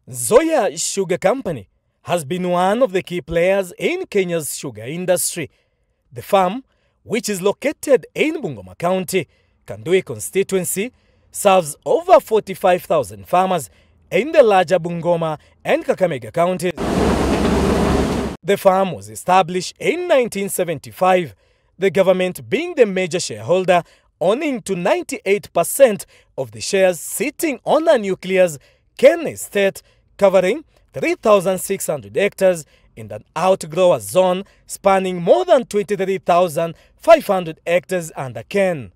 Nzoia Sugar Company has been one of the key players in Kenya's sugar industry. The farm, which is located in Bungoma County, Kandui constituency, serves over 45,000 farmers in the larger Bungoma and Kakamega counties. The farm was established in 1975, the government being the major shareholder, owning to 98% of the shares sitting on a nucleus cane estate covering 3,600 hectares in an outgrower zone spanning more than 23,500 hectares under cane.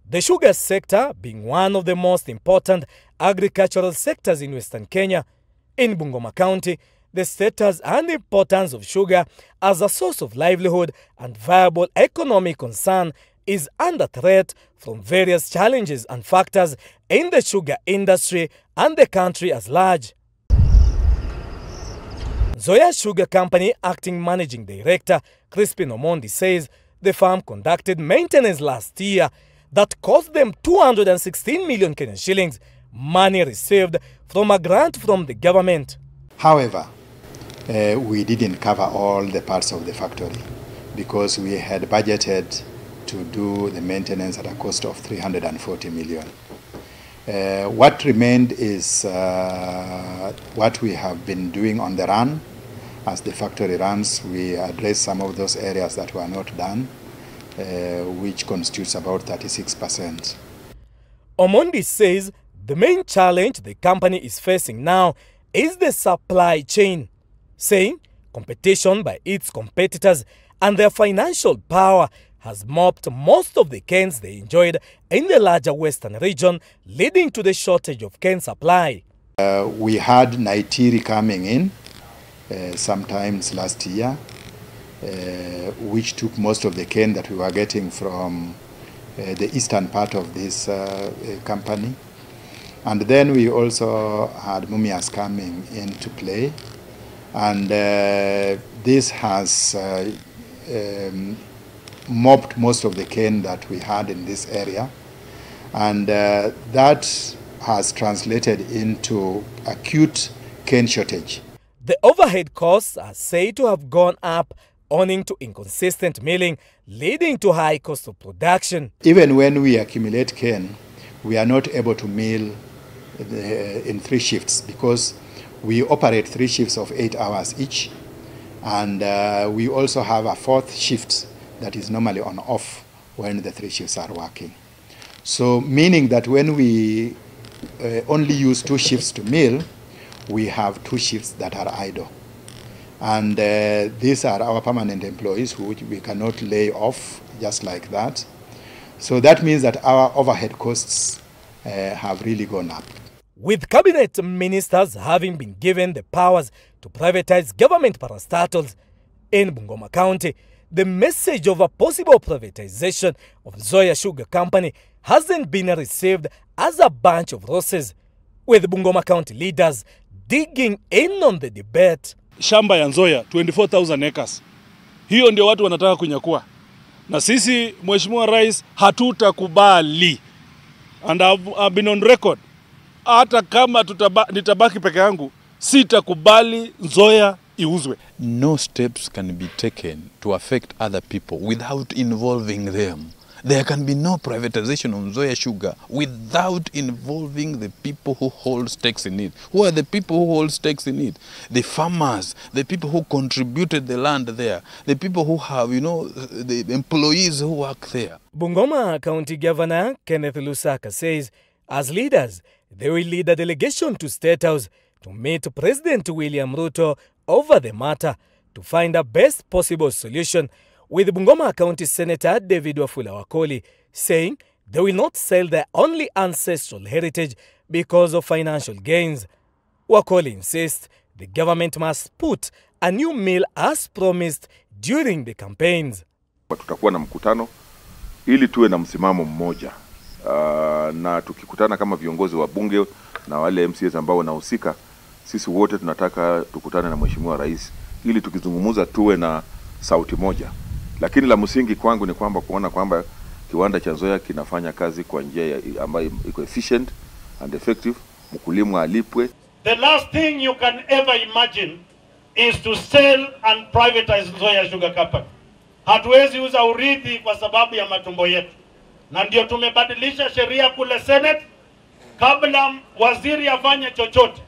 The sugar sector being one of the most important agricultural sectors in Western Kenya. In Bungoma County, the status and importance of sugar as a source of livelihood and viable economic concern is under threat from various challenges and factors in the sugar industry and the country as large. Nzoia Sugar Company Acting Managing Director Crispin Omondi says the farm conducted maintenance last year that cost them 216 million Kenyan shillings, money received from a grant from the government. However, we didn't cover all the parts of the factory because we had budgeted to do the maintenance at a cost of 340 million. What remained is what we have been doing on the run. As the factory runs, we address some of those areas that were not done, which constitutes about 36%. Omondi says the main challenge the company is facing now is the supply chain, saying competition by its competitors and their financial power has mopped most of the canes they enjoyed in the larger western region, leading to the shortage of cane supply. We had Naitiri coming in sometimes last year, which took most of the cane that we were getting from the eastern part of this company. And then we also had Mumias coming into play, and this has mopped most of the cane that we had in this area, and that has translated into acute cane shortage. The overhead costs are said to have gone up owing to inconsistent milling, leading to high cost of production. Even when we accumulate cane, we are not able to mill in 3 shifts because we operate 3 shifts of 8 hours each, and we also have a 4th shift that is normally on off when the 3 shifts are working. So meaning that when we only use 2 shifts to mill, we have 2 shifts that are idle. And these are our permanent employees who we cannot lay off just like that. So that means that our overhead costs have really gone up. With cabinet ministers having been given the powers to privatize government parastatals in Bungoma County, the message of a possible privatization of Nzoia Sugar Company hasn't been received as a bunch of roses, with Bungoma County leaders digging in on the debate. Shamba ya Nzoia 24,000 acres. Hiyo ndio watu wanataka kunyakua. Na sisi Mheshimiwa Rais hatutakubali. And I've been on record. Hata kama nitabaki peke yangu, sitakubali Nzoia iuzwe. No steps can be taken to affect other people without involving them. There can be no privatization of Nzoia Sugar without involving the people who hold stakes in it. Who are the people who hold stakes in it? The farmers, the people who contributed the land there, the people who have, the employees who work there. Bungoma County Governor Kenneth Lusaka says, as leaders, they will lead a delegation to State House to meet President William Ruto over the matter to find a best possible solution, with Bungoma County Senator David Wafula Wakoli saying they will not sell their only ancestral heritage because of financial gains. Wakoli insists the government must put a new mill as promised during the campaigns. Tutakuwa na mkutano ili tuwe na msimamo mmoja, na tukikutana kama viongozi wa bunge na wale MCAs ambao wanahusika, sisi wote tunataka tukutane na Mheshimiwa Rais ili tukizungumza tuwe na sauti moja. Lakini la msingi kwangu ni kwamba kuona kwamba kiwanda cha Nzoia kinafanya kazi kwa njia ambayo iko efficient and effective, mkulima alipwe. The last thing you can ever imagine is to sell and privatize Nzoia Sugar Company. Hatuwezi uza urithi kwa sababu ya matumbo yetu. Na ndio tumebadilisha sheria kule Senate. Kabla waziri afanye chochote,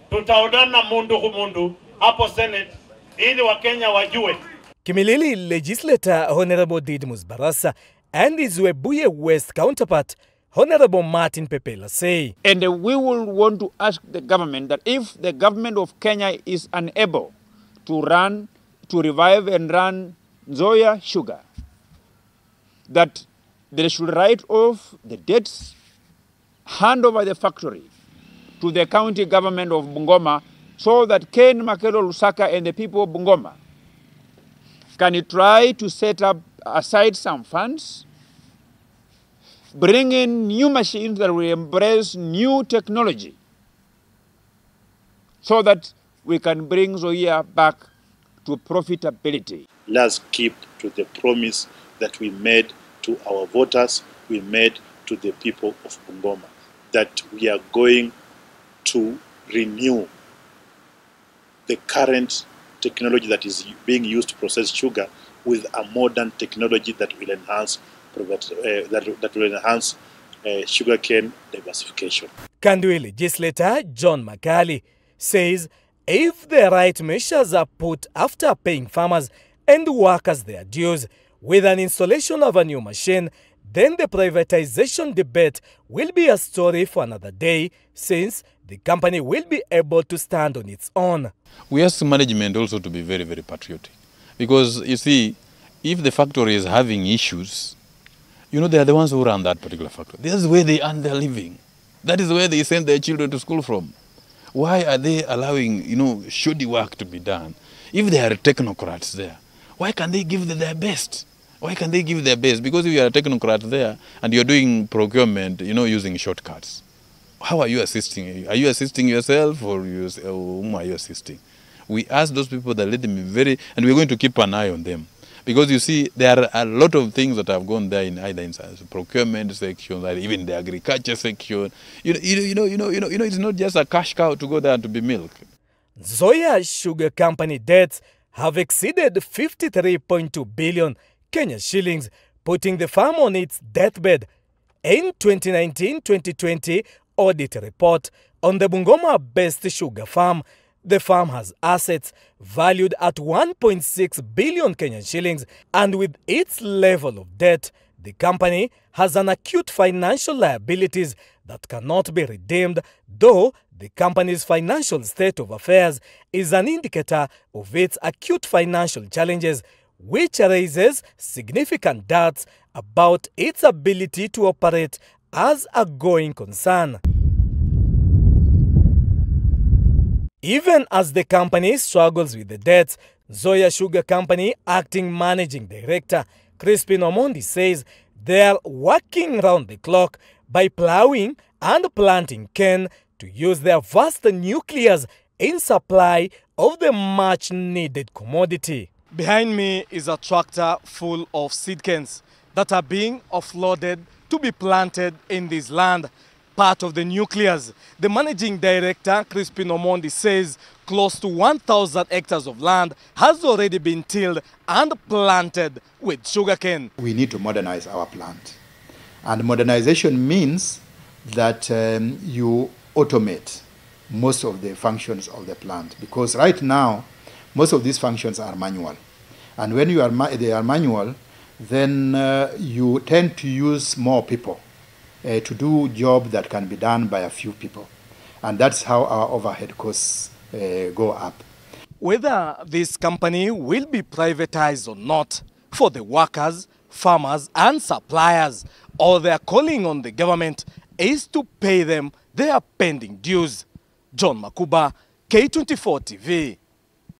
tutaonana mundu kumundu hapo Senate ili Wakenya wajue. Kimilili legislator Honorable Didmus Barasa and his Webuye West counterpart Honorable Martin Pepela say. And we will want to ask the government that if the government of Kenya is unable to revive and run Nzoia Sugar, that they should write off the debts, hand over the factory to the county government of Bungoma so that Ken Makelo Lusaka and the people of Bungoma can try to set up aside some funds, bring in new machines that will embrace new technology so that we can bring Nzoia back to profitability. Let's keep to the promise that we made to our voters, we made to the people of Bungoma, that we are going to renew the current technology that is being used to process sugar with a modern technology that will enhance sugarcane diversification. Kandui legislator John Makali says if the right measures are put after paying farmers and workers their dues with an installation of a new machine, then the privatization debate will be a story for another day, since the company will be able to stand on its own. We ask management also to be very, very patriotic. Because, you see, if the factory is having issues, you know, they are the ones who run that particular factory. This is where they earn their living. That is where they send their children to school from. Why are they allowing, you know, shoddy work to be done? If there are technocrats there, why can't they give their best? Why can't they give their best? Because if you are a technocrat there and you're doing procurement, you know, using shortcuts, how are you assisting? Are you assisting yourself or whom are you assisting? We ask those people that let them be very, and we're going to keep an eye on them. Because you see, there are a lot of things that have gone there in either in the procurement section, or even the agriculture section. It's not just a cash cow to go there and to be milked. Nzoia Sugar Company debts have exceeded 53.2 billion Kenya shillings, putting the farm on its deathbed. In 2019-2020 audit report on the Bungoma-based sugar farm, the farm has assets valued at 1.6 billion Kenyan shillings, and with its level of debt, the company has an acute financial liabilities that cannot be redeemed, though the company's financial state of affairs is an indicator of its acute financial challenges, which raises significant doubts about its ability to operate as a going concern. Even as the company struggles with the debts, Nzoia Sugar Company acting managing director Crispin Omondi says they are working round the clock by plowing and planting cane to use their vast nucleus in supply of the much needed commodity. Behind me is a tractor full of seed canes that are being offloaded to be planted in this land, part of the nucleus. The managing director, Crispin Omondi, says close to 1,000 hectares of land has already been tilled and planted with sugarcane. We need to modernize our plant. And modernization means that you automate most of the functions of the plant, because right now most of these functions are manual. And when they are manual, then you tend to use more people to do job that can be done by a few people. And that's how our overhead costs go up. Whether this company will be privatized or not, for the workers, farmers and suppliers, all they are calling on the government is to pay them their pending dues. John Makuba, K24 TV.